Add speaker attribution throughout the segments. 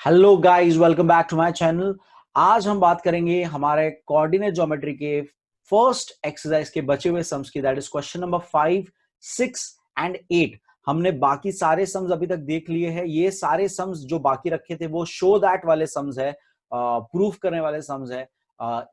Speaker 1: Hello guys, welcome back to my channel. आज हम बात करेंगे हमारे कोऑर्डिनेट ज्योमेट्री के फर्स्ट एक्सरसाइज के बचे हुए सम्स की, that is question number 5, 6 and 8। हमने बाकी सारे सम्स अभी तक देख लिए हैं। ये सारे सम्स जो बाकी रखे थे वो शो दैट वाले सम्स है, प्रूफ करने वाले सम्स है।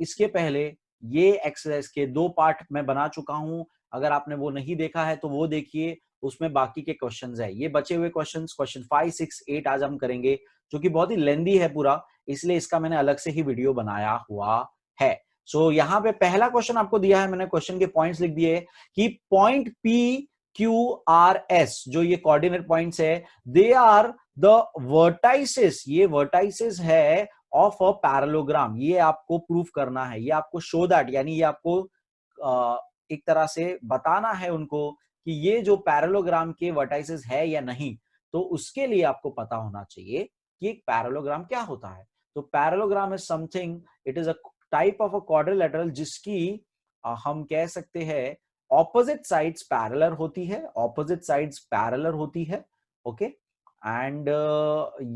Speaker 1: इसके पहले ये एक्सरसाइज के दो पार्ट मैं बना चुका हूं। अगर आपने वो नहीं देखा है तो वो देखिए, उसमें बाकी के क्वेश्चंस है। ये बचे हुए क्वेश्चंस, क्वेश्चन 5, 6, 8 आज हम करेंगे, जो कि बहुत ही लेंदी है पूरा, इसलिए इसका मैंने अलग से ही वीडियो बनाया हुआ है। सो यहाँ पे पहला क्वेश्चन आपको दिया है, मैंने क्वेश्चन के पॉइंट्स लिख दिए कि point P Q R S, जो ये कोऑर्डिनेट पॉइंट्स है, दे आर द वर्टाइसेस, ये वर्टाइसेस है ऑफ अ पैरेललोग्राम। ये आपको प्रूफ करना है, ये आपको शो दैट, यानी ये आपको एक तरह से बताना है उनको कि ये जो पैरेललोग्राम के वर्टाइसेस है या नहीं। तो उसके लिए आपको पता होना चाहिए कि एक पैरेललोग्राम क्या होता है। तो parallelogram is something, it is a type of a quadrilateral जिसकी हम कह सकते हैं ऑपोजिट साइड्स पैरेलल होती है, ऑपोजिट साइड्स पैरेलल होती है। ओके, एंड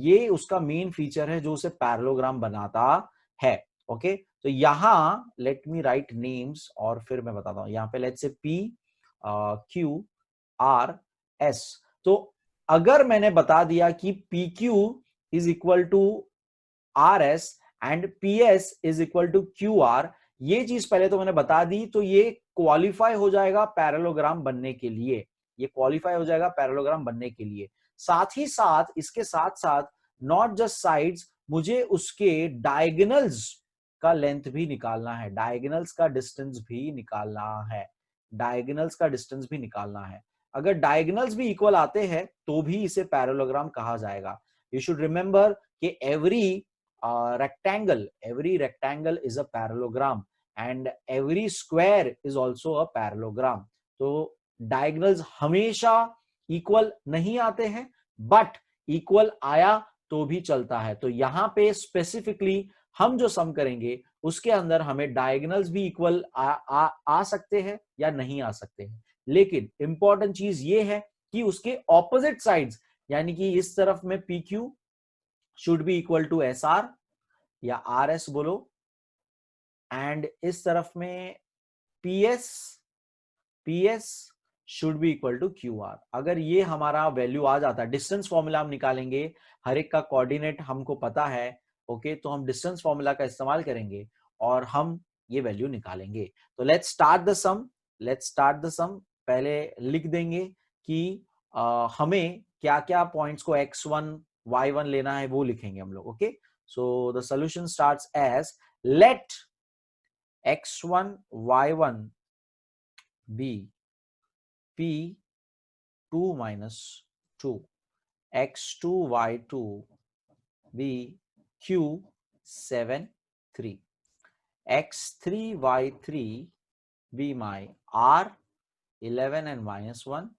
Speaker 1: ये उसका मेन फीचर है जो उसे पैरेललोग्राम बनाता है। ओके, तो यहां लेट मी राइट नेम्स और फिर मैं बताता हूं। यहां पे let's say P Q R S. तो अगर मैंने बता दिया कि P Q is equal to R S and P S is equal to Q R, ये चीज पहले तो मैंने बता दी, तो ये क्वालिफाई हो जाएगा पैरेललोग्राम बनने के लिए। ये क्वालिफाई हो जाएगा पैरेललोग्राम बनने के लिए। साथ ही साथ, इसके साथ साथ, नॉट जस्ट साइड्स, मुझे उसके डायगोनल्स का लेंथ भी निकालना है, डायगोनल्स का डिस्टेंस भी निकालना है, डायगोनल्स का डिस्टेंस भी निकालना है। अगर डायगोनल्स भी इक्वल आते हैं तो भी इसे पैरेललोग्राम कहा जाएगा। यू शुड रिमेंबर कि every rectangle is a parallelogram and every square is also a parallelogram। तो diagonals हमेशा इक्वल नहीं आते हैं, बट इक्वल आया तो भी चलता है। तो यहां पे स्पेसिफिकली हम जो सम करेंगे उसके अंदर हमें डायगोनल्स भी इक्वल आ सकते हैं या नहीं आ सकते हैं, लेकिन इंपॉर्टेंट चीज ये है कि उसके ऑपोजिट साइड्स, यानी कि इस तरफ में P Q should be equal to S R या आर एस बोलो, एंड इस तरफ में P S should be equal to Q R. अगर ये हमारा वैल्यू आ जाता है, डिस्टेंस फॉर्मूला हम निकालेंगे, हर एक का कोऑर्डिनेट हमको पता है। ओके, तो हम डिस्टेंस फॉर्मूला का इस्तेमाल करेंगे और हम ये वैल्यू निकालेंगे। तो let's start the sum, let's start the sum. पहले लिख देंगे कि हमें क्या क्या पॉइंट्स को x1 y1 लेना है, वो लिखेंगे हम लोग। Okay, so the solution starts as let x1 y1 be p2 minus 2, x2 y2 be q7 3, x3 y3 be my r11 and minus 1,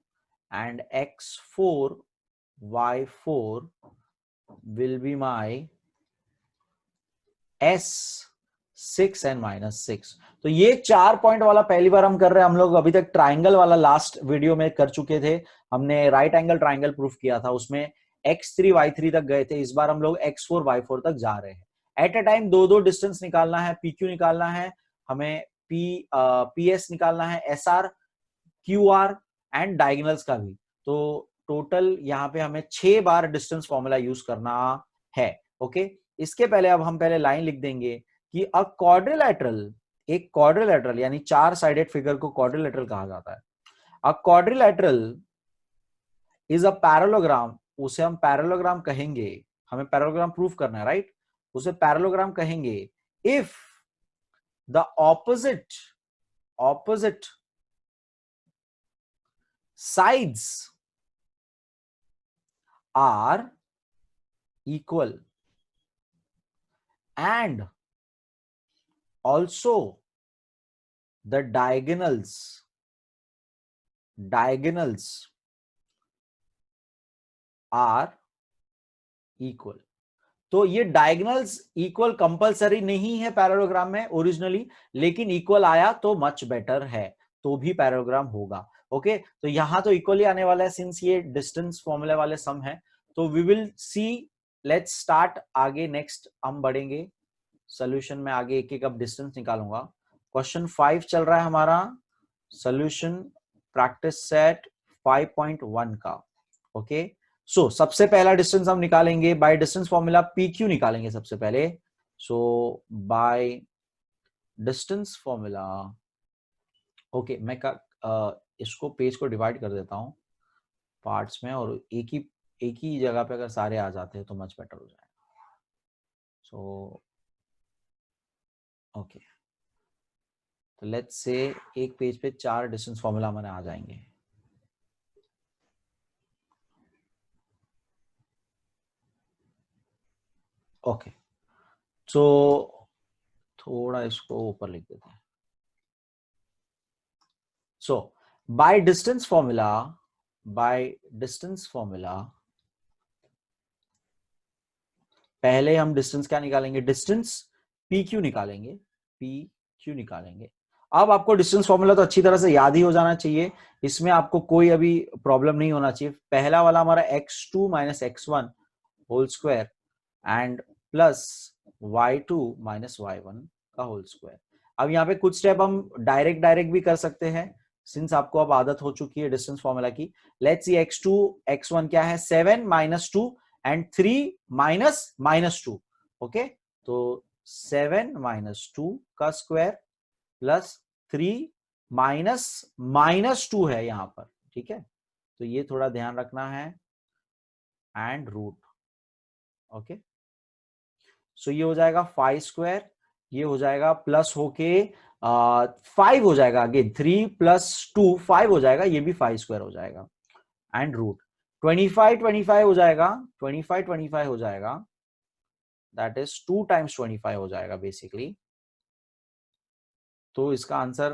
Speaker 1: and x4 y4 will be my s6 and minus 6। तो ये 4 point वाला पहली बार हम कर रहे हैं। हम लोग अभी तक ट्राइंगल वाला लास्ट वीडियो में कर चुके थे, हमने राइट एंगल ट्राइंगल प्रूफ किया था, उसमें x3 y3 तक गए थे। इस बार हम लोग x4 y4 तक जा रहे हैं। एट ए टाइम दो दो डिस्टेंस निकालना है, pq निकालना है हमें, ps निकालना है, sr, qr एंड डायगोनल्स का भी। तो टोटल यहाँ पे हमें 6 बार डिस्टेंस फॉर्मूला यूज करना है। ओके, इसके पहले अब हम पहले लाइन लिख देंगे कि अ क्वाड्रिलेटरल, एक क्वाड्रिलेटरल यानी 4 साइडेड फिगर को क्वाड्रिलेटरल कहा जाता है। अ क्वाड्रिलेटरल इज अ पैरेललोग्राम, उसे हम पैरेललोग्राम कहेंगे। हमें पैरेललोग्राम प्रूफ करना है, राइट? उसे पैरेललोग्राम कहेंगे if the opposite sides are equal and also the diagonals are equal। तो ये डायगोनल्स इक्वल कंपलसरी नहीं है पैरेललोग्राम में ओरिजिनली, लेकिन इक्वल आया तो मच बेटर है, तो भी पैरेललोग्राम होगा। ओके, तो यहां तो इक्वली आने वाला है सिंस ये डिस्टेंस फॉर्मूले वाले सम है। तो we will see, let's start. आगे नेक्स्ट हम बढ़ेंगे सोल्यूशन में, आगे एक एक अब डिस्टेंस निकालूंगा। क्वेश्चन 5 चल रहा है हमारा, सोल्यूशन प्रैक्टिस सेट 5.1 का। ओके, सो सबसे पहला डिस्टेंस हम निकालेंगे bye distance formula, P Q निकालेंगे सबसे पहले। सो बाय डिस्टेंस फॉर्मूला, ओके मैं इसको पेज को डिवाइड कर देता हूं पार्ट्स में, और एक ही जगह पे अगर सारे आ जाते हैं तो मच बेटर हो जाएगा। सो ओके, तो लेट्स से एक पेज पे 4 डिस्टेंस फॉर्मूला हमारे आ जाएंगे। ओके, सो थोड़ा इसको ऊपर लिख देते हैं। सो बाय डिस्टेंस फॉर्मूला पहले हम डिस्टेंस क्या निकालेंगे, डिस्टेंस पी क्यू निकालेंगे। अब आपको डिस्टेंस फॉर्मूला तो अच्छी तरह से याद ही हो जाना चाहिए, इसमें आपको कोई अभी प्रॉब्लम नहीं होना चाहिए। पहला वाला हमारा x2 minus x1 whole square and plus y2 minus y1 का होल स्क्वायर। अब यहाँ पे कुछ स्टेप हम डायरेक्ट भी कर सकते हैं, सिंस आपको अब आदत हो चुकी है डिस्टेंस फॉर्मूला की। लेट्स सी x2 x1 क्या है, 7 minus 2 and 3 minus minus 2। Okay, तो 7 माइनस 2 का स्क्वायर प्लस 3 माइनस माइनस 2 है यहां पर, ठीक है, तो ये थोड़ा ध्यान रखना है, एंड रूट। ओके, सो ये हो जाएगा 5 स्क्वायर, ये हो जाएगा प्लस होके 5 हो जाएगा, अगेन 3 प्लस 2 5 हो जाएगा, ये भी 5 स्क्वायर हो जाएगा, एंड रूट 25 हो जाएगा, 25 हो जाएगा, दैट इज 2 टाइम्स 25 हो जाएगा बेसिकली। तो इसका आंसर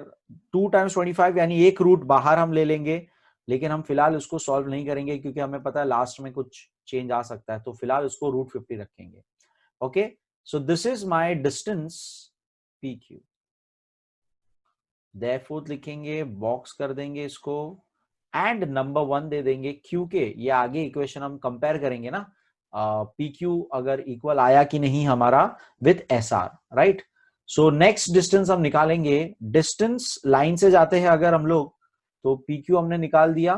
Speaker 1: 2 टाइम्स 25 यानी एक रूट बाहर हम ले लेंगे, लेकिन हम फिलहाल उसको सॉल्व नहीं करेंगे क्योंकि हमें पता है लास्ट में कुछ चेंज आ सकता है, तो फिलहाल उसको रूट 50 रखेंगे। Okay, so this is my distance P Q. Therefore लिखेंगे, बॉक्स कर देंगे इसको, एंड नंबर 1 दे देंगे, क्योंकि ये आगे इक्वेशन हम कंपेयर करेंगे ना, पी क्यू अगर इक्वल आया कि नहीं हमारा with S R, right. So next distance हम निकालेंगे, डिस्टेंस लाइन से जाते हैं अगर हम लोग, तो पी क्यू हमने निकाल दिया,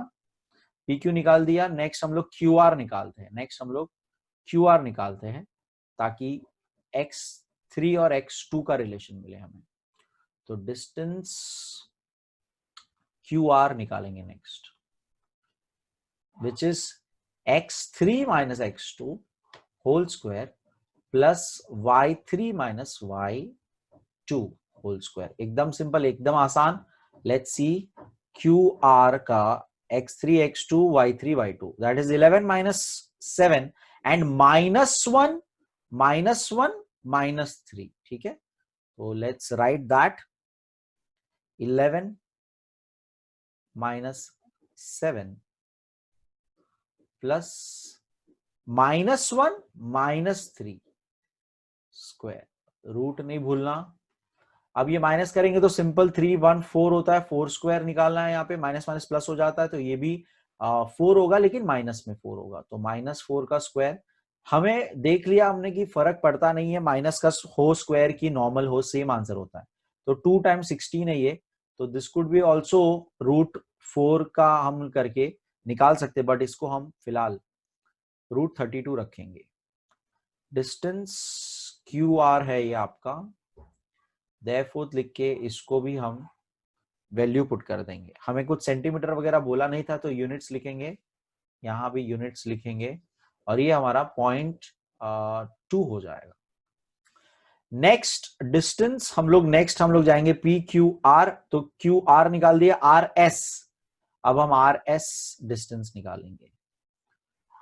Speaker 1: नेक्स्ट हम लोग क्यू आर निकालते हैं, ताकि x3 और x2 का रिलेशन मिले हमें। तो डिस्टेंस क्यू आर निकालेंगे next, which is x3 minus x2 whole square plus y3 minus y2 whole square. एकदम सिंपल, एकदम आसान। लेट्स सी क्यू आर का x3 x2 y3 y2, that is 11 minus 7 and -1 -3, ठीक है। तो let's write that, 11 minus 7 plus -1 -3 square, root नहीं भूलना। अब ये माइनस करेंगे तो सिंपल 3 1 4 होता है, 4 स्क्वायर निकालना है, यहाँ पे माइनस माइनस प्लस हो जाता है, तो ये भी 4 होगा, लेकिन माइनस में 4 होगा, तो -4 का स्क्वायर। हमें देख लिया हमने कि फर्क पड़ता नहीं है, माइनस का हो स्क्वायर की नॉर्मल हो, सेम आंसर होता है। तो 2 टाइम्स 16 है ये, तो दिस कुड बी ऑल्सो √4 का हम करके निकाल सकते, बट इसको हम फिलहाल √32 रखेंगे। डिस्टेंस क्यू आर है ये आपका, देयरफॉर लिख के इसको भी हम वैल्यू पुट कर देंगे। हमें कुछ सेंटीमीटर वगैरह बोला नहीं था, तो यूनिट्स लिखेंगे, यहां भी यूनिट्स लिखेंगे, और ये हमारा 0.2 हो जाएगा। नेक्स्ट डिस्टेंस हम लोग जाएंगे पी क्यू आर, तो क्यू आर निकाल दिया, आर एस। अब हम आर एस डिस्टेंस निकालेंगे,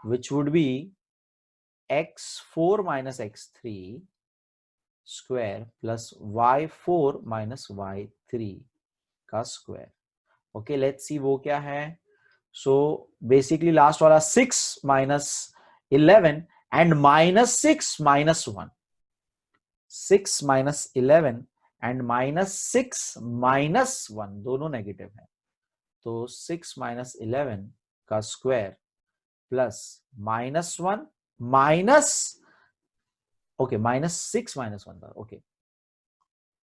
Speaker 1: which would be x4 minus x3 square plus y4 minus y3 का स्क्वायर। ओके, लेट्स सी वो क्या है। सो बेसिकली लास्ट वाला 6 माइनस 11 एंड -6 -1, 6 माइनस 11 एंड -6 -1 दोनों नेगेटिव है, तो 6 माइनस 11 का स्क्वायर प्लस -1 माइनस, ओके -6 -1 था, ओके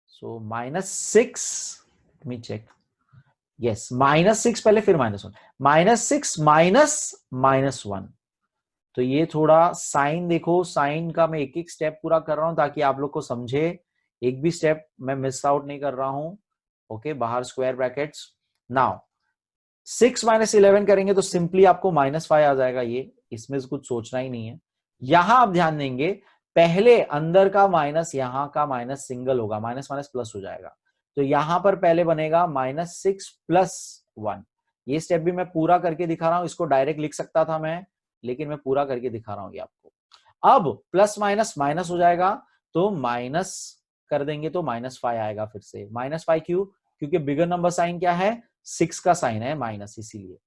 Speaker 1: सो -6, मी चेक, यस -6 पहले फिर -1, -6 -1। तो ये थोड़ा साइन देखो, साइन का मैं एक एक स्टेप पूरा कर रहा हूं ताकि आप लोग को समझे, एक भी स्टेप मैं मिस आउट नहीं कर रहा हूं। ओके, बाहर स्क्वायर ब्रैकेट्स। नाउ 6 -11 करेंगे तो सिंपली आपको -5 आ जाएगा, ये इसमें कुछ सोचना ही नहीं है। यहां आप ध्यान देंगे, पहले अंदर का माइनस यहां का माइनस सिंगल होगा, माइनस माइनस प्लस हो जाएगा, तो यहां पर पहले बनेगा -6 + 1। ये स्टेप भी मैं पूरा करके दिखा रहा हूं, इसको डायरेक्ट लिख सकता था मैं, लेकिन मैं पूरा करके दिखा रहा हूं ये आपको। अब प्लस माइनस माइनस हो जाएगा, तो माइनस कर देंगे तो -5 आएगा फिर से। -5 क्यों? क्योंकि बिगर नंबर साइन क्या है, 6 का साइन है माइनस, इसीलिए।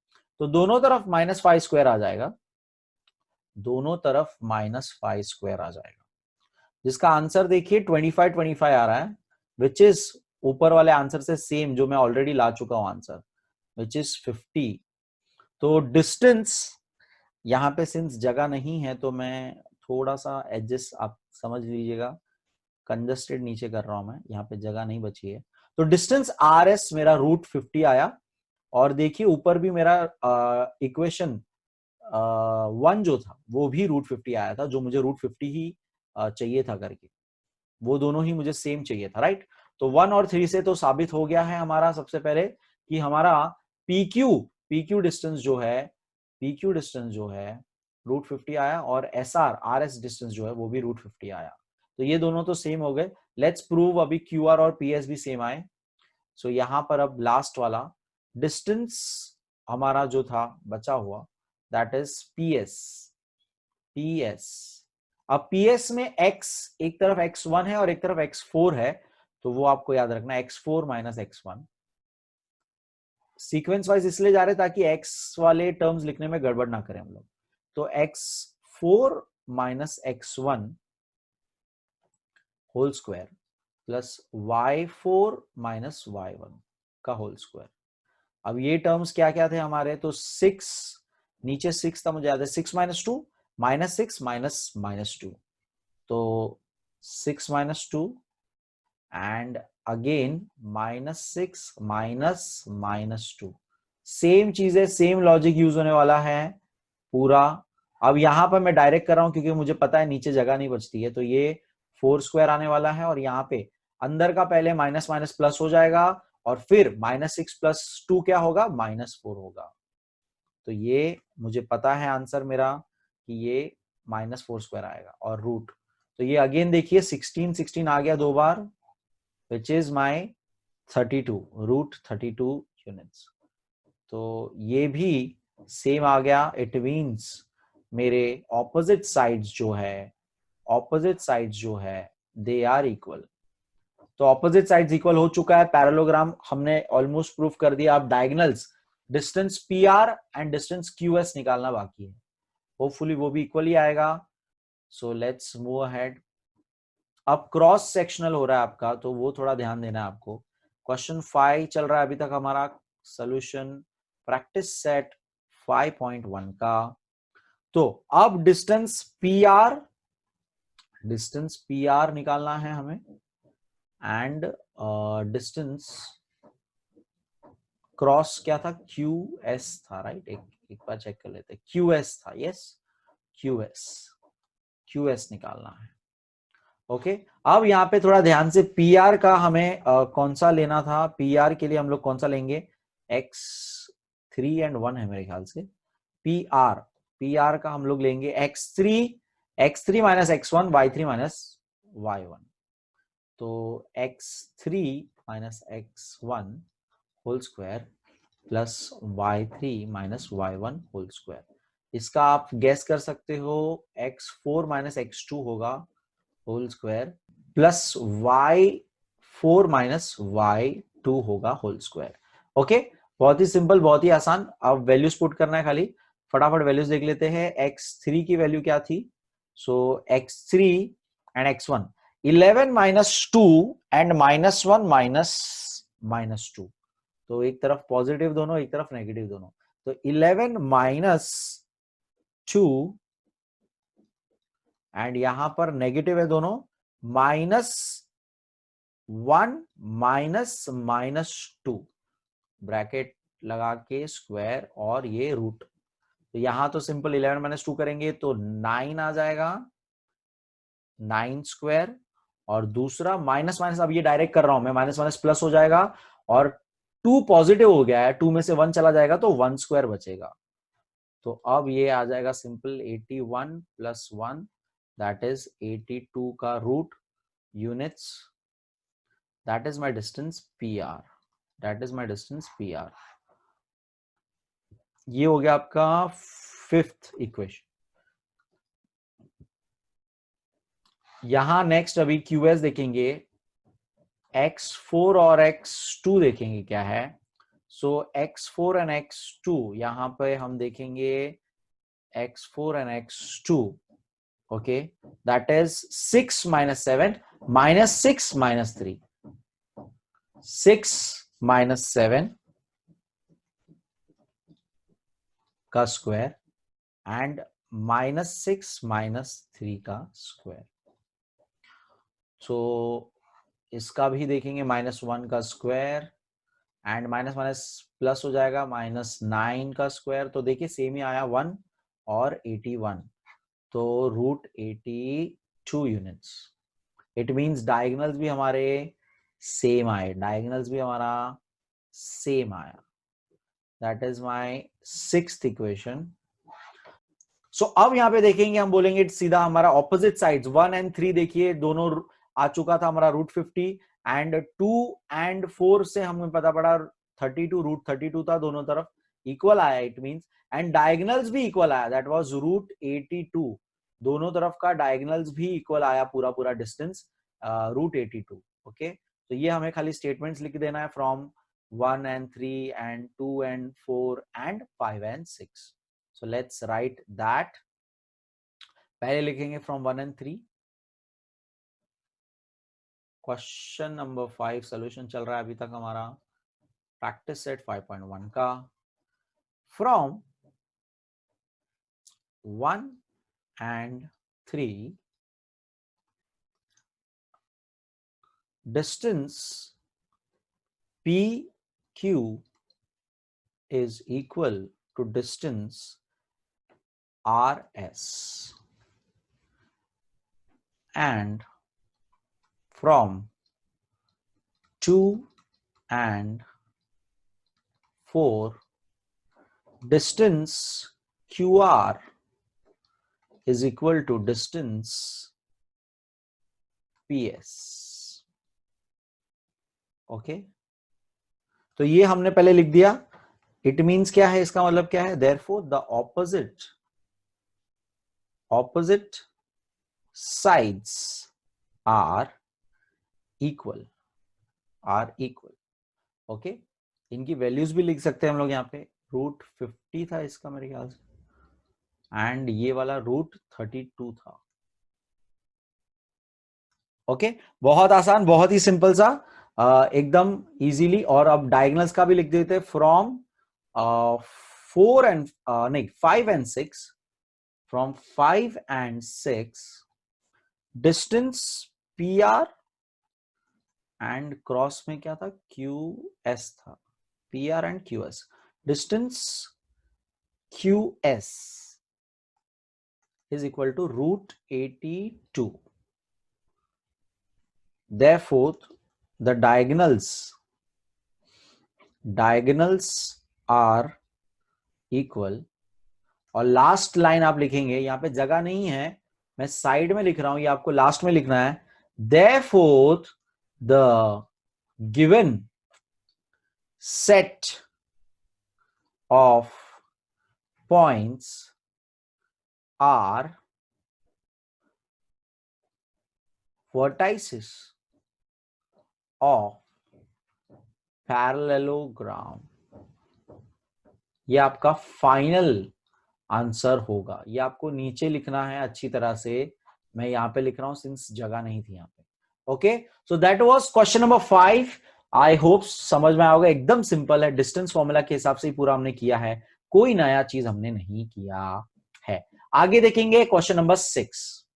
Speaker 1: तो दोनों तरफ -5² आ जाएगा, दोनों तरफ -5² आ जाएगा, जिसका आंसर देखिए 25 आ रहा है, विच इज ऊपर वाले आंसर से सेम जो मैं ऑलरेडी ला चुका हूं आंसर, विच इज 50। तो डिस्टेंस यहां पे सिंस जगह नहीं है तो मैं थोड़ा सा एडजस्ट, आप समझ लीजिएगा, कंजस्टेड नीचे कर रहा हूं मैं, यहाँ पे जगह नहीं बची है। तो डिस्टेंस RS मेरा √50 आया, और देखिए ऊपर भी मेरा इक्वेशन 1 जो था वो भी √50 आया था, जो मुझे √50 ही चाहिए था करके, वो दोनों ही मुझे सेम चाहिए था, राइट। तो 1 और 3 से तो साबित हो गया है हमारा सबसे पहले कि हमारा PQ डिस्टेंस जो है, PQ डिस्टेंस जो है √50 आया, और RS डिस्टेंस जो है वो भी √50 आया। तो ये दोनों तो सेम हो गए। लेट्स प्रूव अभी QR और PS भी सेम आए। सो यहां पर अब लास्ट वाला डिस्टेंस हमारा जो था बचा हुआ, दैट इज PS। अब PS में x एक तरफ x1 है और एक तरफ x4 है, तो वो आपको याद रखना, x4 - x1। सीक्वेंस वाइज इसलिए जा रहे ताकि x वाले टर्म्स लिखने में गड़बड़ ना करें हम लोग। तो x4 - x1 whole square plus y4 - y1 का होल स्क्वायर। अब ये टर्म्स क्या क्या थे हमारे, तो 6, नीचे 6 था मुझे याद है, 6 - 2 -6 -2, तो 6 - 2 एंड अगेन -6 -2। सेम चीजें, सेम लॉजिक यूज होने वाला है पूरा। अब यहां पर मैं डायरेक्ट कर रहा हूं क्योंकि मुझे पता है नीचे जगह नहीं बचती है, तो ये 4² आने वाला है, और यहाँ पे अंदर का पहले माइनस माइनस प्लस हो जाएगा, और फिर -6 + 2 क्या होगा, -4 होगा। तो ये मुझे पता है आंसर मेरा कि ये -4² आएगा, और रूट, तो ये अगेन देखिए 16 16 आ गया 2 बार, विच इज माई 32, √32 यूनिट्स। तो ये भी सेम आ गया। इट मीन्स मेरे ऑपोजिट साइड्स जो है, ऑपोजिट साइड्स जो है दे आर इक्वल। तो ऑपोजिट साइड्स इक्वल हो चुका है, पैरेललोग्राम हमने ऑलमोस्ट प्रूफ कर दिया। अब diagonals, distance PR and distance QS निकालना बाकी है, होपफुली वो भी इक्वल ही आएगा। So let's move ahead. अब क्रॉस सेक्शनल हो रहा है आपका, तो वो थोड़ा ध्यान देना है आपको। क्वेश्चन 5 चल रहा है अभी तक हमारा सोल्यूशन, प्रैक्टिस सेट 5.1 का। तो अब डिस्टेंस PR निकालना है हमें, एंड डिस्टेंस क्रॉस क्या था, QS था, राइट। एक बार चेक कर लेते हैं, QS था, यस QS निकालना है। ओके, अब यहाँ पे थोड़ा ध्यान से, PR का हमें कौन सा लेना था, PR के लिए हम लोग कौन सा लेंगे, x3 एंड 1 है मेरे ख्याल से। PR का हम लोग लेंगे x3 - x1 y3 - y1। तो x3 - x1 whole square plus y3 - y1 whole square. इसका आप गैस कर सकते हो, x4 - x2 होगा whole square, plus y4 - y2 होगा होल स्क्वायर। ओके, बहुत ही सिंपल, बहुत ही आसान। अब वैल्यूज पुट करना है खाली, फटाफट वैल्यूज देख लेते हैं। x3 की वैल्यू क्या थी, सो x3 एंड x1, 11 - 2 एंड -1 -2। तो एक तरफ पॉजिटिव दोनों, एक तरफ नेगेटिव दोनों, तो 11 - 2 एंड यहां पर नेगेटिव है दोनों, -1 -2 ब्रैकेट लगा के स्क्वायर और ये रूट। तो यहां तो सिंपल 11 - 2 करेंगे तो 9 आ जाएगा, 9 स्क्वायर, और दूसरा माइनस माइनस, अब ये डायरेक्ट कर रहा हूं मैं, माइनस माइनस प्लस हो जाएगा, और 2 पॉजिटिव हो गया है, 2 में से 1 चला जाएगा तो 1 स्क्वायर बचेगा। तो अब ये आ जाएगा सिंपल 81 + 1 दैट इज 82 का root units, that is my distance PR, that is my distance PR। ये हो गया आपका 5th इक्वेशन। यहां नेक्स्ट अभी QS देखेंगे, x4 और x2 देखेंगे क्या है। सो x4 एंड x2, यहां पे हम देखेंगे x4 and x2, okay, that is 6 - 7 -6 -3, 6 - 7 का स्क्वायर एंड -6 -3 का स्क्वायर। सो इसका भी देखेंगे, -1 का square and minus minus plus हो जाएगा, -9 का स्क्वायर। तो देखिए सेम ही आया 1 और 81, तो √82 यूनिट्स। इट मींस डायगोनल्स भी हमारे सेम आए, डायगोनल्स भी हमारा सेम आया। That is my 6th equation. So अब यहां पे देखेंगे, हम बोलेंगे सीधा हमारा ऑपोजिट साइड्स 1 एंड 3 देखिए दोनों आ चुका था हमारा √50, एंड 2 एंड 4 से हमें पता पड़ा 32, √32 था, दोनों तरफ इक्वल आया, इट मींस, एंड डायगोनल्स भी इक्वल आया, दैट वाज √82, दोनों तरफ का डायगोनल्स भी इक्वल आया, पूरा पूरा डिस्टेंस √82, ओके। तो ये हमें खाली स्टेटमेंट्स लिख देना है from 1 and 3 and 2 and 4 and 5 and 6. So let's write that. पहले लिखेंगे from 1 and 3. Question number 5 solution चल रहा है अभी तक हमारा प्रैक्टिस सेट 5.1 का। From 1 and 3 distance PQ is equal to distance RS, and from 2 and 4 distance QR is equal to distance PS, okay. तो ये हमने पहले लिख दिया। इट मींस क्या है, इसका मतलब क्या है, therefore the opposite sides are equal, okay. इनकी वैल्यूज भी लिख सकते हैं हम लोग यहाँ पे, √50 था इसका मेरे ख्याल से, एंड ये वाला √32 था, ओके। बहुत आसान, बहुत ही सिंपल सा, एकदम इजीली। और अब डायगोनल्स का भी लिख देते, फ्रॉम 4 एंड नहीं 5 and 6, from 5 and 6 distance PR, and cross में क्या था, QS था, PR and QS, distance QS is equal to √82. Therefore the diagonals are equal। और लास्ट लाइन आप लिखेंगे, यहां पे जगह नहीं है, मैं साइड में लिख रहा हूं, ये आपको लास्ट में लिखना है। Therefore the given set of points are vertices of parallelogram। ये आपका फाइनल आंसर होगा। ये आपको नीचे लिखना है अच्छी तरह से, मैं यहां पे लिख रहा हूं सिंस जगह नहीं थी यहां पे, okay. So that was question number 5। I hope समझ में आओगे, एकदम सिंपल है, डिस्टेंस फॉर्मूला के हिसाब से ही पूरा हमने किया है, कोई नया चीज हमने नहीं किया है। आगे देखेंगे क्वेश्चन नंबर 6।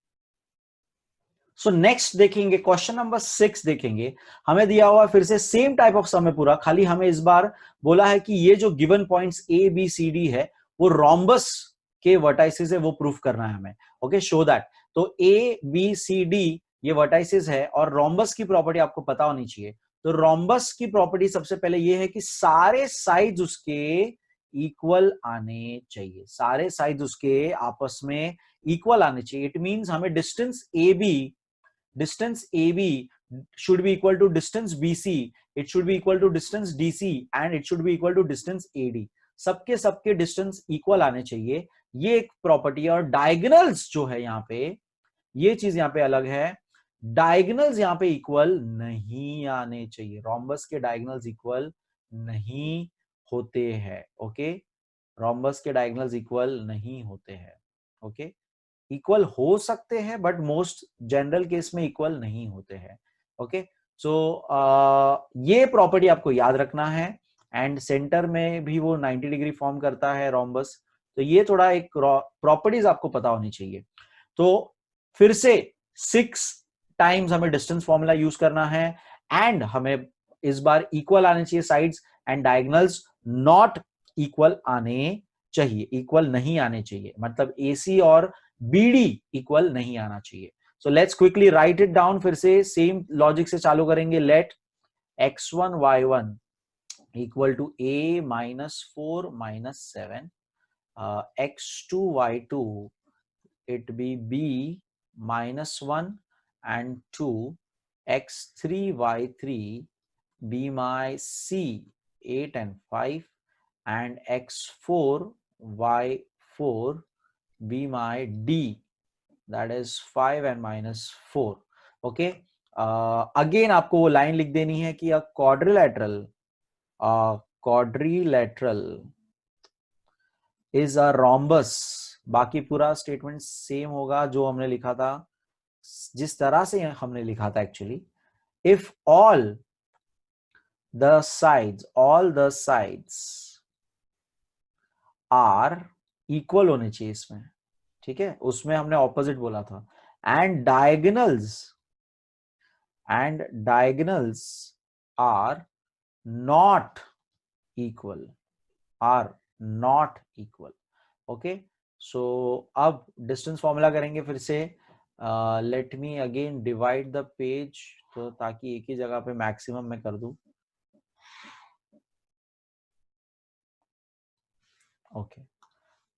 Speaker 1: सो नेक्स्ट देखेंगे क्वेश्चन नंबर 6 देखेंगे। हमें दिया हुआ फिर से सेम टाइप ऑफ सम है पूरा, खाली हमें इस बार बोला है कि ये जो given points A B C D है वो रोम्बस के वर्टाइसिस है, वो प्रूफ करना है हमें। Okay, show that. तो ए बी सी डी ये वर्टाइसिस है और रोम्बस की प्रॉपर्टी आपको पता होनी चाहिए। तो रोम्बस की प्रॉपर्टी सबसे पहले ये है कि सारे साइड्स उसके इक्वल आने चाहिए, सारे साइड्स उसके आपस में इक्वल आने चाहिए। इट मींस हमें distance AB should be equal to distance BC, it should be equal to distance DC and it should be equal to distance AD। सबके सबके डिस्टेंस इक्वल आने चाहिए, ये एक प्रॉपर्टी है। और डायगोनल्स जो है यहाँ पे, ये चीज यहाँ पे अलग है, डायगोनल्स यहाँ पे इक्वल नहीं आने चाहिए, रोम्बस के डायगोनल्स इक्वल नहीं होते हैं। ओके, रोम्बस के डायगोनल्स इक्वल नहीं होते हैं। ओके, इक्वल हो सकते हैं बट मोस्ट जनरल केस में इक्वल नहीं होते हैं। ओके, सो ये प्रॉपर्टी आपको याद रखना है। एंड सेंटर में भी वो 90 डिग्री फॉर्म करता है रोम्बस, तो ये थोड़ा एक प्रॉपर्टीज आपको पता होनी चाहिए। तो फिर से 6 टाइम्स हमें डिस्टेंस फॉर्मूला यूज करना है एंड हमें इस बार इक्वल आने चाहिए sides, and diagonals not equal आने चाहिए, इक्वल नहीं आने चाहिए, मतलब AC और BD इक्वल नहीं आना चाहिए। So let's quickly write it down, फिर से सेम लॉजिक से चालू करेंगे। Let x1 y1 equal to a minus 4 minus 7, x2 y2 it be b minus 1 and 2, x3 y3 b my c 8 and 5 and x4 y4 be my d, that is 5 and minus 4। Okay, again आपको वो line लिख देनी है कि quadrilateral is a rhombus। बाकी पूरा statement same होगा जो हमने लिखा था, जिस तरह से हमने लिखा था actually. If all the sides are equal होने चाहिए इसमें, ठीक है, उसमें हमने ऑपोजिट बोला था। And diagonals are not equal, okay. So अब डिस्टेंस फॉर्मूला करेंगे फिर से। Let me again divide the page, तो ताकि एक ही जगह पे मैक्सिमम मैं कर दूं। ओके,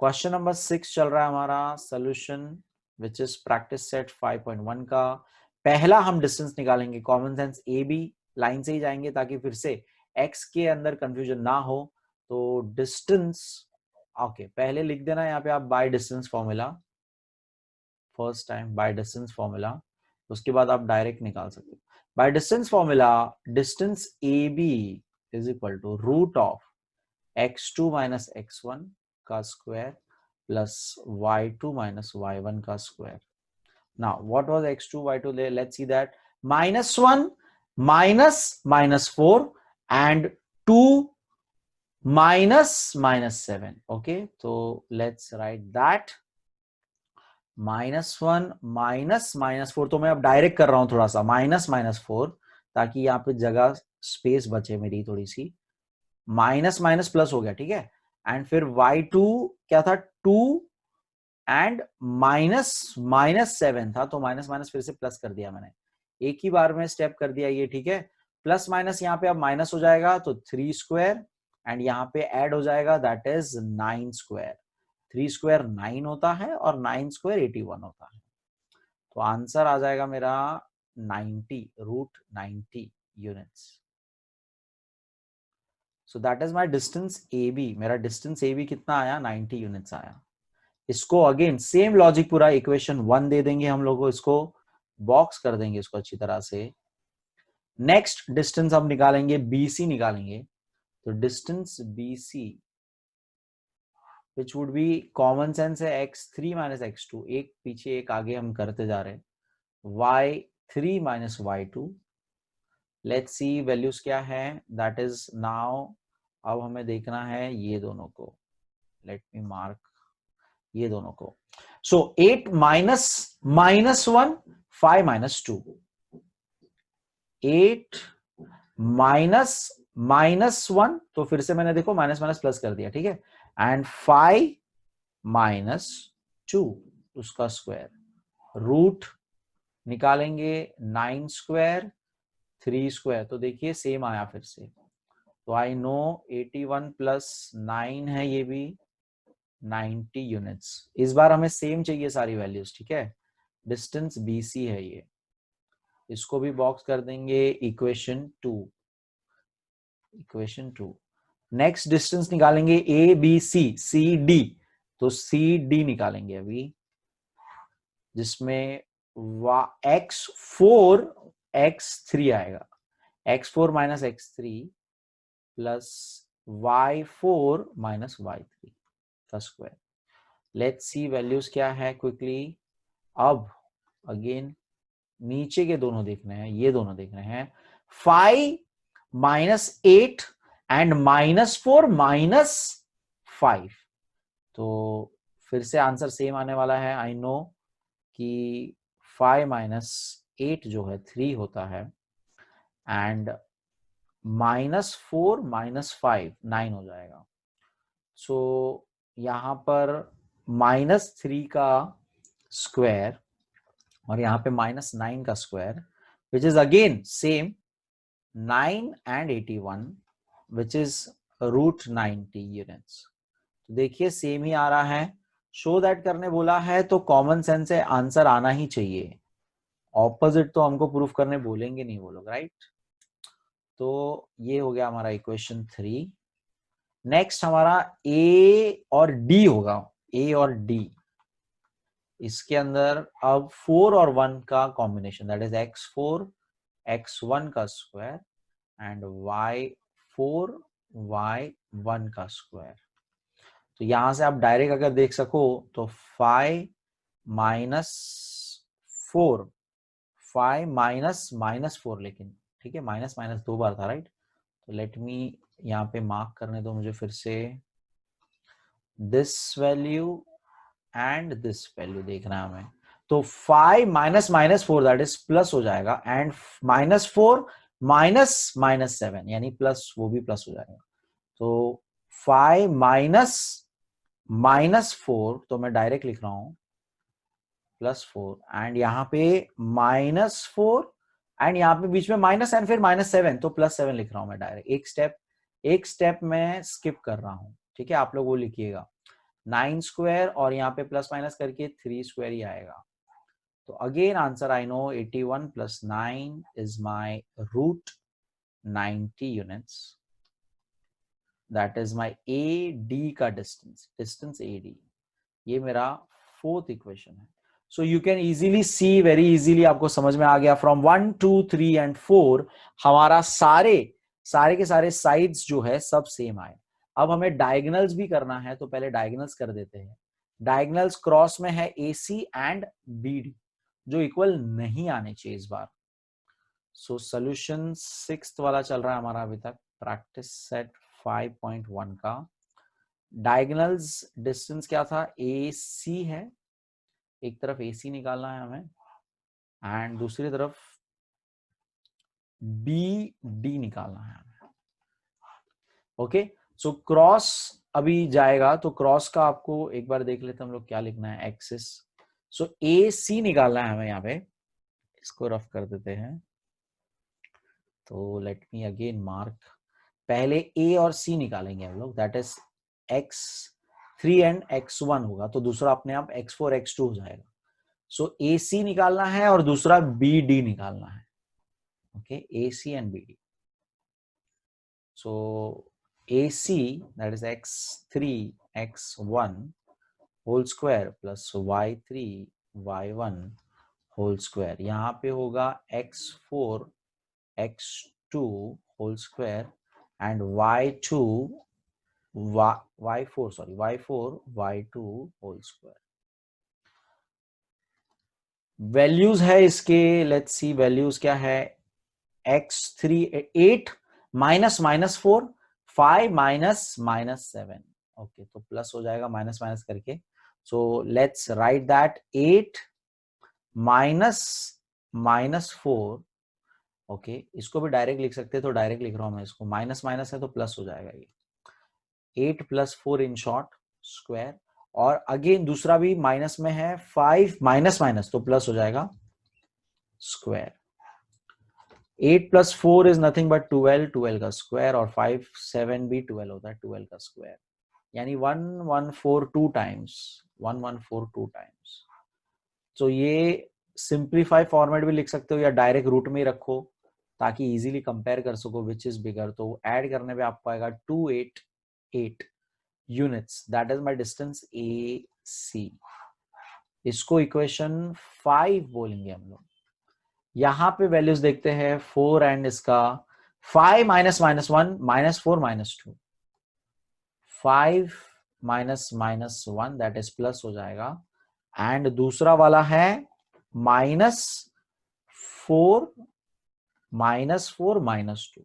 Speaker 1: क्वेश्चन नंबर 6 चल रहा है हमारा solution which is practice set 5.1 का। पहला हम डिस्टेंस निकालेंगे, common sense A B line से ही जाएंगे ताकि फिर से x के अंदर कंफ्यूजन ना हो। तो डिस्टेंस, ओके, पहले लिख देना यहाँ पे आप by distance formula, first time by distance formula, उसके बाद आप डायरेक्ट निकाल सकते हो। By distance formula, distance A B is equal to root of x2 minus x1 का square plus y2 minus y1 का square. Now what was x2 y2? Let's see that minus 1 minus 4 and 2 minus 7। okay, so let's write that -1 -4, तो मैं अब direct कर रहा हूं थोड़ा सा, -4 ताकि यहाँ पे जगह स्पेस बचे मेरी थोड़ी सी। माइनस माइनस प्लस हो गया, ठीक है। एंड फिर y2 क्या था, 2 एंड -7 था, तो माइनस माइनस फिर से प्लस कर दिया मैंने, एक ही बार में स्टेप कर दिया ये, ठीक है। प्लस माइनस यहाँ पे अब माइनस हो जाएगा तो 3 स्क्वायर, एंड यहाँ पे ऐड हो जाएगा दैट इज 9 स्क्वायर। 3 स्क्वायर 9 होता है और 9 स्क्वायर 81 होता है। तो आंसर आ जाएगा मेरा 90 root 90 units. So that is my distance A B, मेरा डिस्टेंस ए बी कितना आया, 90 यूनिट्स आया। इसको अगेन सेम लॉजिक पूरा इक्वेशन 1 दे देंगे हम लोगों, इसको बॉक्स कर देंगे इसको अच्छी तरह से। नेक्स्ट डिस्टेंस हम निकालेंगे, BC निकालेंगे। तो distance BC which would be, common sense है x3 माइनस x2, एक पीछे एक आगे हम करते जा रहे हैं, y3 minus y2। Let's see values क्या है, दैट इज नाउ, अब हमें देखना है ये दोनों को। लेट मी मार्क ये दोनों को। सो 8 माइनस -1, 5 -2, 8 -1, तो फिर से मैंने देखो माइनस माइनस प्लस कर दिया, ठीक है, एंड 5 -2 उसका स्क्वायर, रूट निकालेंगे 9 स्क्वायर 3 स्क्वायर, तो देखिए सेम आया फिर से। तो आई नो 81 + 9 है ये भी 90 यूनिट्स। इस बार हमें सेम चाहिए सारी वैल्यूज, ठीक है। डिस्टेंस BC है ये, इसको भी बॉक्स कर देंगे इक्वेशन 2। नेक्स्ट डिस्टेंस निकालेंगे ABC CD, तो CD निकालेंगे अभी, जिसमें x4 x3 आएगा, x4 - x3 plus y4 - y3 का स्क्वायर। लेट्स सी वैल्यूज क्या है क्विकली। अब अगेन नीचे के दोनों देखने हैं, ये दोनों देखने हैं, 5 -8 एंड -4 -5, तो फिर से आंसर सेम आने वाला है। आई नो कि 5 -8 जो है 3 होता है, एंड -4 -5 9 हो जाएगा। सो यहां पर -3 का स्क्वायर और यहाँ पे -9 का square, which is again same 9 and 81, which is √90 units. तो देखिए सेम ही आ रहा है, शो दैट करने बोला है तो कॉमन सेंस से आंसर आना ही चाहिए, ऑपोजिट तो हमको प्रूफ करने बोलेंगे नहीं वो लोग, राइट। तो ये हो गया हमारा इक्वेशन 3। नेक्स्ट हमारा A और D होगा, A और D, इसके अंदर अब 4 और 1 का combination, that is x4 x1 का स्क्वायर एंड y4 y1 का स्क्वायर। तो यहां से आप डायरेक्ट अगर देख सको तो 5 -4, 5 -4, लेकिन ठीक है, माइनस माइनस 2 बार था, राइट। तो लेट मी यहाँ पे मार्क करने दो मुझे फिर से, this value and this value देखना है हमें। तो 5 -4 दैट इज प्लस हो जाएगा, एंड -4 -7 यानी प्लस, वो भी प्लस हो जाएगा। तो 5 -4, तो मैं डायरेक्ट लिख रहा हूं +4, एंड यहां पे -4 एंड यहां पे बीच में माइनस एंड फिर -7, तो +7 लिख रहा हूं मैं डायरेक्ट। एक स्टेप मैं स्किप कर रहा हूं, ठीक है, आप लोग वो लिखिएगा 9 स्क्वायर और यहाँ पे प्लस माइनस करके 3 स्क्वायर ही आएगा। तो again answer I know 81 + 9 is my √90 units, that is my AD का डिस्टेंस AD, ये मेरा 4th इक्वेशन है। So you can easily C, very easily आपको समझ में आ गया, फ्रॉम 1 2 3 एंड 4 हमारा सारे के सारे साइड्स जो है सब सेम आए। अब हमें डायगोनल्स भी करना है, तो पहले डायगोनल्स कर देते हैं। डायगोनल्स क्रॉस में है AC एंड BD, जो इक्वल नहीं आने चाहिए इस बार। सो सोल्यूशन 6th वाला चल रहा है हमारा अभी तक, प्रैक्टिस सेट 5.1 का। डायगोनल्स डिस्टेंस क्या था, AC है, एक तरफ AC निकालना है हमें एंड दूसरी तरफ BD निकालना है हमें। ओके, सो क्रॉस अभी जाएगा, तो क्रॉस का आपको एक बार देख लेते हैं हम लोग क्या लिखना है, एक्सिस। सो AC निकालना है हमें, यहाँ पे इसको रफ कर देते हैं। तो लेट मी अगेन मार्क, पहले A और C निकालेंगे हम लोग, that is x3 and x1 होगा, तो दूसरा अपने आप x4 x2 हो जाएगा। सो AC निकालना है और दूसरा BD निकालना है। Okay, AC and BD। So AC, that is x3 x1 whole square plus y3 y1 whole square, यहाँ पे होगा x4 x2 whole square and y4 y2 whole square। Values है इसके, लेट्स सी वैल्यूज क्या है, x3 8 -4 5 -7, okay, तो plus हो जाएगा माइनस माइनस करके। So let's write that 8 minus 4. Okay इसको भी डायरेक्ट लिख सकते हैं, तो डायरेक्ट लिख रहा हूं मैं इसको, माइनस माइनस है तो प्लस हो जाएगा ये 8 प्लस 4 इन शॉर्ट स्क्वायर, और अगेन दूसरा भी माइनस में है 5 माइनस माइनस तो प्लस हो जाएगा square. 8 plus 4 is nothing but 12, 12 का स्क्वायर, और 5 7 भी 12 होता है, 12 का स्क्वायर, यानी 1142 टाइम्स, 1142 टाइम्स। तो ये सिंप्लीफाई फॉर्मेट भी लिख सकते हो या डायरेक्ट रूट में ही रखो ताकि इजीली कंपेयर कर सको विच इज बिगर। तो ऐड करने पे आपको आएगा 288 units, that is my distance A C. इसको इक्वेशन 5 बोलेंगे हम लोग। यहां पे वैल्यूज देखते हैं 4 एंड इसका 5 minus minus 1 minus 4 minus 2, 5 minus minus 1 that is plus हो जाएगा, एंड दूसरा वाला है minus 4 minus 4 minus 2,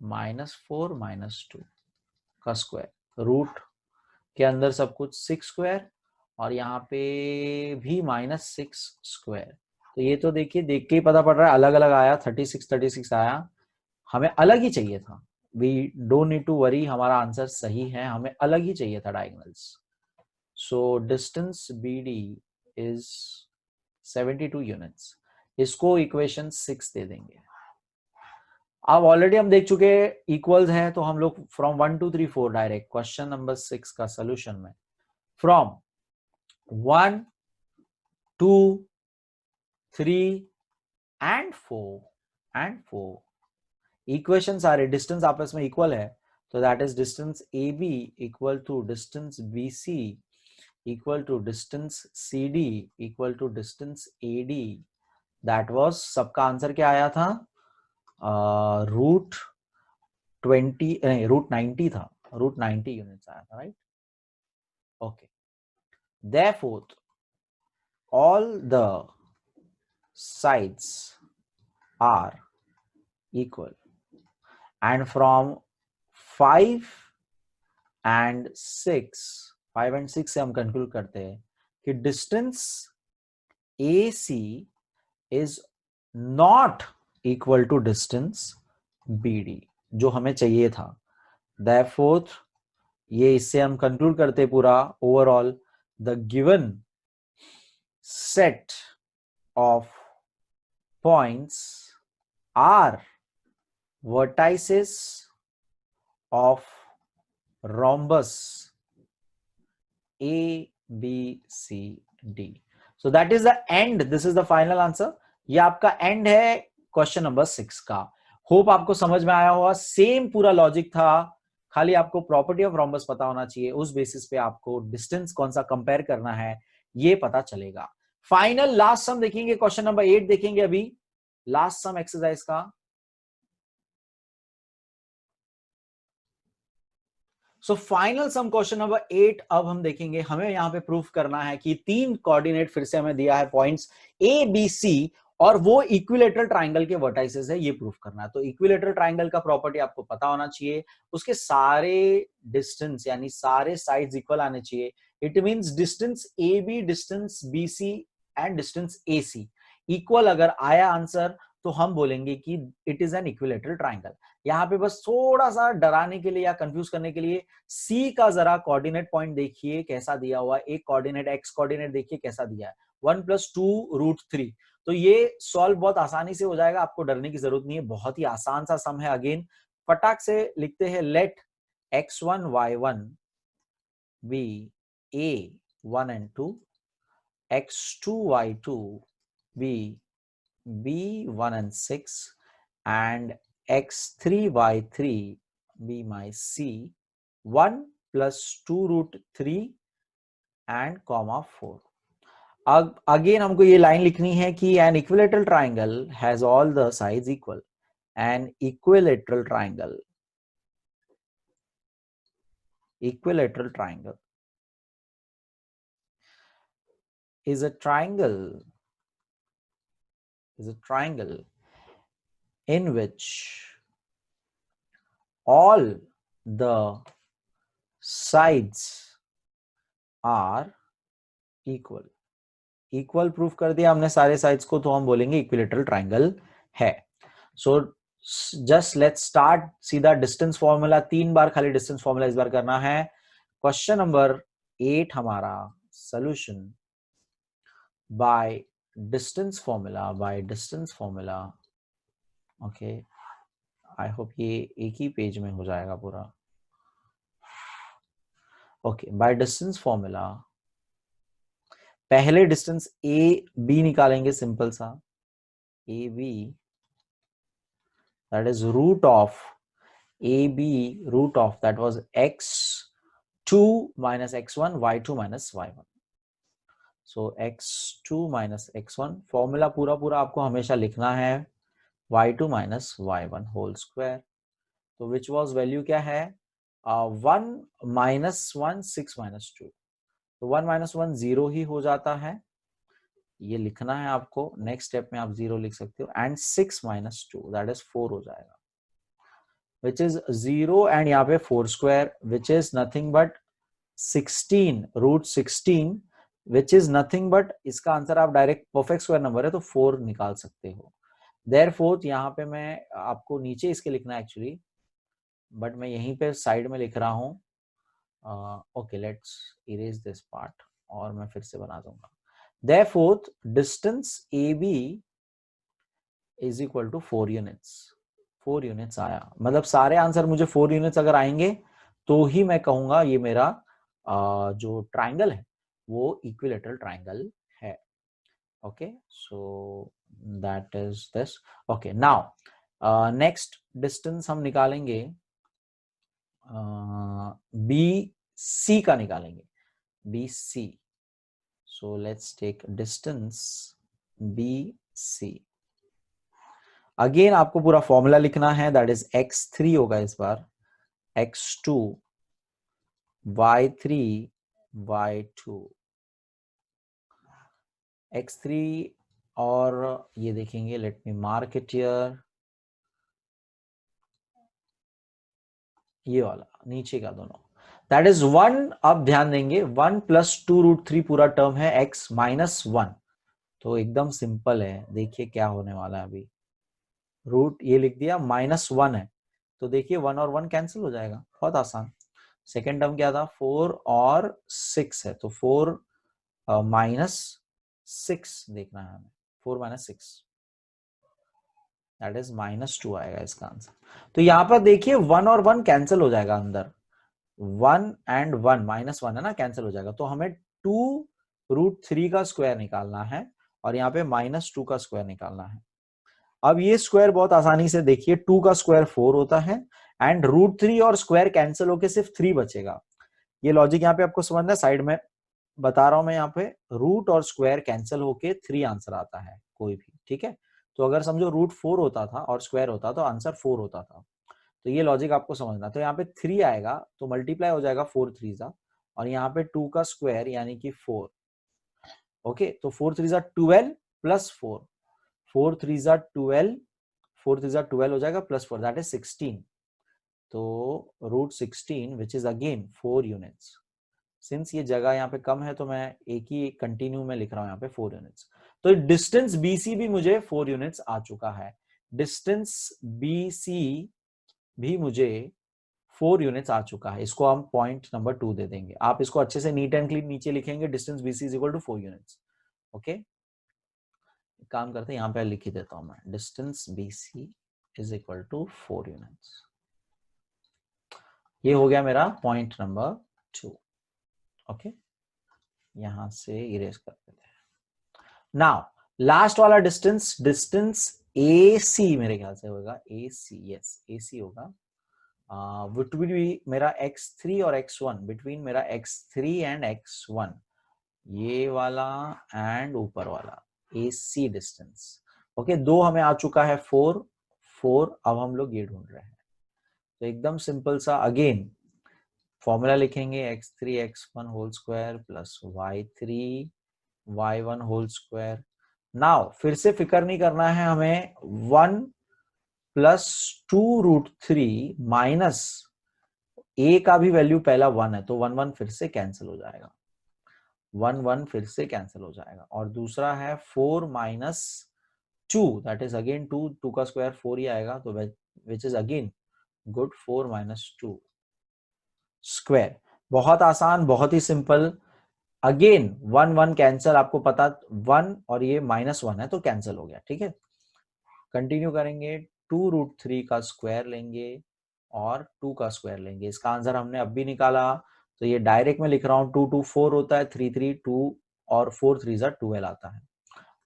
Speaker 1: minus 4 minus 2 का स्क्वायर, रूट के अंदर सब कुछ 6 स्क्वायर, और यहाँ पे भी माइनस 6 स्क्वायर। तो ये तो देखिए देख के ही पता पड़ रहा है अलग अलग आया, 36 आया, हमें अलग ही चाहिए था। We don't need to worry, हमारा आंसर सही है, हमें अलग ही चाहिए था diagonals. So distance B D is 72 units. इसको इक्वेशन 6 दे देंगे। अब ऑलरेडी हम देख चुके इक्वल्स हैं, तो हम लोग फ्रॉम 1 2 3 4 डायरेक्ट क्वेश्चन नंबर 6 का सोल्यूशन में फ्रॉम 1 2 3 एंड 4 इक्वेशन सारे डिस्टेंस आपस में इक्वल है, तो that is distance A B equal to distance B C equal to distance C D equal to distance A D. That was, सबका answer क्या आया था, रूट 20 नहीं रूट 90 था, रूट 90 यूनिट्स आया था, right. Okay, therefore all the sides are equal, and from 5 and 6 से हम कंक्लूड करते हैं कि distance A C is not equal to distance B D, जो हमें चाहिए था। therefore ये इससे हम कंक्लूड करते पूरा overall the given set of points are vertices of rhombus A, B, C, D. So that is the end. This is the final answer. ये आपका एंड है क्वेश्चन नंबर 6 का। होप आपको समझ में आया होगा। सेम पूरा लॉजिक था, खाली आपको प्रॉपर्टी ऑफ रोम्बस पता होना चाहिए, उस बेसिस पे आपको डिस्टेंस कौन सा कंपेयर करना है ये पता चलेगा। फाइनल लास्ट सम देखेंगे, क्वेश्चन नंबर 8 देखेंगे अभी, लास्ट सम एक्सरसाइज का। So final sum question number 8 अब हम देखेंगे। हमें यहां पे प्रूफ करना है कि 3 कोऑर्डिनेट फिर से हमें दिया है, पॉइंट्स ए बी सी, और वो इक्विलेटरल ट्राइंगल के वर्टाइसेस है, ये प्रूफ करना है। तो इक्विलेटरल ट्राइंगल का प्रॉपर्टी आपको पता होना चाहिए, उसके सारे डिस्टेंस यानी सारे साइड्स इक्वल आने चाहिए। It means distance A B, distance B C and distance A C equal अगर आया आंसर, तो हम बोलेंगे कि it is an equilateral triangle. यहां पे बस थोड़ा सा डराने के लिए या कंफ्यूज करने के लिए सी का जरा कोऑर्डिनेट पॉइंट देखिए कैसा दिया हुआ है, एक कोऑर्डिनेट एक्स कोऑर्डिनेट देखिए कैसा दिया है, 1 + 2 √3। तो ये सॉल्व बहुत आसानी से हो जाएगा, आपको डरने की जरूरत नहीं है, बहुत ही आसान सा सम है। अगेन फटाक से लिखते हैं, late x1 y1 be a1 and 2, x2 y2 be b1 and 6, and x3 y3 be my c1 + 2 √3 and comma 4। अब अगेन हमको ये लाइन लिखनी है कि N equilateral triangle has all the sides equal. N equilateral triangle is a triangle in which all the sides are equal, equal proof कर दिया हमने सारे साइड्स को, तो हम बोलेंगे इक्विलेटरल ट्राइंगल है। सो जस्ट लेट्स स्टार्ट सीधा डिस्टेंस फॉर्मूला, 3 बार खाली डिस्टेंस फॉर्मूला इस बार करना है। क्वेश्चन नंबर 8 हमारा solution by distance formula, by distance formula. Okay, I hope ये एक ही पेज में हो जाएगा पूरा। ओके, बाय डिस्टेंस फॉर्मूला पहले डिस्टेंस ए बी निकालेंगे, सिंपल सा A B, that is root of A B, root of that was x2 minus x1 y2 minus y1। So x2 minus x1, formula पूरा पूरा आपको हमेशा लिखना है y2 minus y1 whole square. तो which was value क्या है, 1 minus 1 6 minus 2, तो 1 minus 1 0 ही हो जाता है, ये लिखना है आपको। नेक्स्ट स्टेप में आप 0 लिख सकते हो, एंड 6 minus 2 दैट इज 4 हो जाएगा, विच इज 0 एंड यहाँ पे 4 square which is nothing but 16 root 16, which is nothing but, इसका आंसर आप डायरेक्ट परफेक्ट स्क्वायर नंबर है तो 4 निकाल सकते हो। देयरफॉर यहाँ पे मैं आपको नीचे इसके लिखना है एक्चुअली, बट मैं यहीं पे साइड में लिख रहा हूँ। Okay, let's erase this part और मैं फिर से बना दूंगा। Therefore distance A B is equal to 4 units. 4 units आया, मतलब सारे आंसर मुझे 4 यूनिट्स अगर आएंगे तो ही मैं कहूंगा ये मेरा जो ट्राइंगल है वो इक्विलेटरल ट्राइंगल है। Okay, so that is this. Okay, now next distance हम निकालेंगे, बी सी का निकालेंगे, B C. So let's take distance B C. Again आपको पूरा फॉर्मूला लिखना है, दैट इज x3 होगा इस बार, x2 y3 y2 x3, और ये देखेंगे, let me mark it here, ये वाला नीचे का दोनों, दैट इज 1। अब ध्यान देंगे 1 प्लस 2 रूट 3 पूरा टर्म है x माइनस 1, तो एकदम सिंपल है, देखिए क्या होने वाला है अभी। रूट ये लिख दिया, माइनस 1 है तो देखिए 1 और 1 कैंसिल हो जाएगा, बहुत आसान। सेकेंड टर्म क्या था, 4 और 6 है, तो 4 माइनस 6 देखना है हमें, 4 माइनस 6 दैट इज माइनस 2 आएगा इसका आंसर। तो यहां पर देखिए 1 और 1 कैंसिल हो जाएगा अंदर, 1 एंड 1 माइनस 1 है ना, कैंसिल हो जाएगा, तो हमें 2 रूट 3 का स्क्वायर निकालना है और यहाँ पे माइनस 2 का स्क्वायर निकालना है। अब ये स्क्वायर बहुत आसानी से देखिए, 2 का स्क्वायर 4 होता है एंड रूट 3 और स्क्वायर कैंसिल होके सिर्फ 3 बचेगा। ये लॉजिक यहाँ पे आपको समझना है, साइड में बता रहा हूं मैं, यहाँ पे रूट और स्क्वायर कैंसिल होके 3 आंसर आता है कोई भी, ठीक है। तो अगर समझो रूट 4 होता था और स्क्वायर होता तो आंसर 4 होता था, तो ये लॉजिक आपको समझना। तो यहाँ पे 3 आएगा तो मल्टीप्लाई हो जाएगा 4 3 जा, और यहाँ पे 2 का स्क्वायर यानी कि 4। ओके, तो 4 3 जा 12 प्लस 4, 4 3 जा 12, 4 3 जा 12 हो जाएगा प्लस 4 दैट इज 16। तो root 16 which is again 4 units. Since ये जगह यहाँ पे कम है तो मैं एक ही कंटिन्यू में लिख रहा हूं यहाँ पे 4 यूनिट्स। तो डिस्टेंस बीसी भी मुझे 4 यूनिट्स आ चुका है, डिस्टेंस बीसी भी मुझे 4 यूनिट्स आ चुका है। इसको हम पॉइंट नंबर 2 दे देंगे, आप इसको अच्छे से नीट एंड क्लीन नीचे लिखेंगे, distance BC is equal to 4 units. Okay, काम करते हैं, यहाँ पे लिख ही देता हूं मैं, distance BC is equal to 4 units. ये हो गया मेरा पॉइंट नंबर 2। ओके, यहां से इरेज कर देते हैं। नाउ लास्ट वाला डिस्टेंस, डिस्टेंस ए सी मेरे ख्याल से होगा, ए सी, यस ए सी होगा, विच विल बी मेरा x3 और x1, बिटवीन मेरा x3 एंड x1, ये वाला एंड ऊपर वाला AC डिस्टेंस। ओके, दो हमें आ चुका है 4 4, अब हम लोग ये ढूंढ रहे हैं। तो एकदम सिंपल सा, अगेन फॉर्मूला लिखेंगे, x3 x1 whole square plus y3 y1 whole square. Now फिर से फिक्र नहीं करना है हमें, 1 प्लस 2 रूट 3 माइनस ए का भी वैल्यू पहला 1 है तो 1 1 फिर से कैंसिल हो जाएगा, 1 1 फिर से कैंसिल हो जाएगा। और दूसरा है 4 माइनस 2, दैट इज अगेन 2, 2 का स्क्वायर 4 ही आएगा, तो विच is again good 4 minus 2 square. बहुत आसान, बहुत ही सिंपल। अगेन 1 1 कैंसिल, आपको पता 1 और ये -1 है तो कैंसिल हो गया, ठीक है। कंटिन्यू करेंगे, 2√3 का स्क्वायर लेंगे और 2 का स्क्वायर लेंगे। इसका आंसर हमने अब भी निकाला, तो ये डायरेक्ट में लिख रहा हूं, 2 2 4 होता है, 3 3 2 और 4 3 12 आता है।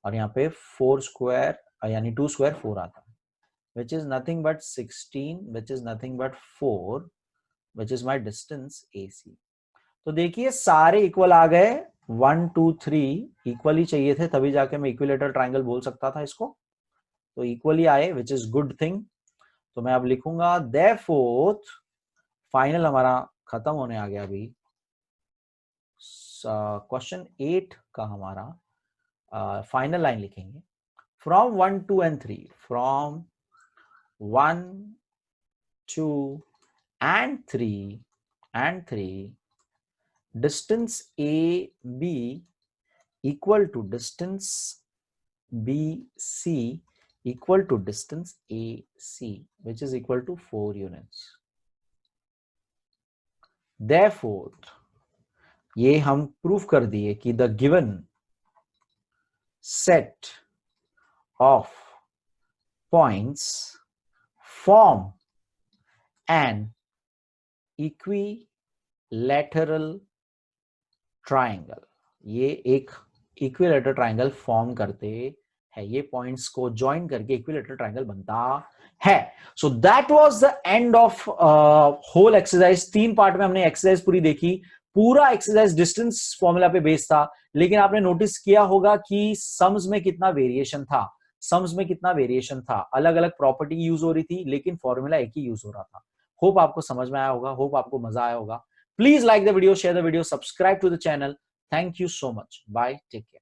Speaker 1: और यहाँ पे 4 स्क्वायर यानी 2 स्क्वायर 4 आता है, विच is nothing but 16, which is nothing but 4, which is my distance AC। तो देखिए सारे इक्वल आ गए, 1 2 3 इक्वल ही चाहिए थे, तभी जाके मैं इक्विलेटरल ट्राइंगल बोल सकता था इसको। तो इक्वली आए, विच इज गुड थिंग। तो मैं अब लिखूंगा देयरफॉर, फाइनल हमारा खत्म होने आ गया अभी। क्वेश्चन 8 का हमारा फाइनल लाइन लिखेंगे, from 1 2 and 3, from 1 2 and 3 distance AB equal to distance BC equal to distance AC, which is equal to 4 units. Therefore, ये हम प्रूफ कर दिए कि the given set of points form an equilateral triangle. ये एक equilateral triangle form करते हैं, ये पॉइंट्स को ज्वाइन करके इक्विलेटरल ट्राइंगल बनता है। So that was the end of whole exercise. 3 part में हमने एक्सरसाइज पूरी देखी। पूरा एक्सरसाइज डिस्टेंस फॉर्मूला पे बेस्ड था, लेकिन आपने नोटिस किया होगा कि सम्स में कितना वेरिएशन था, अलग अलग प्रॉपर्टी यूज हो रही थी, लेकिन फॉर्मूला एक ही यूज हो रहा था। होप आपको समझ में आया होगा, होप आपको मजा आया होगा। Please like the video, share the video, subscribe to the channel. Thank you so much. Bye. Take care.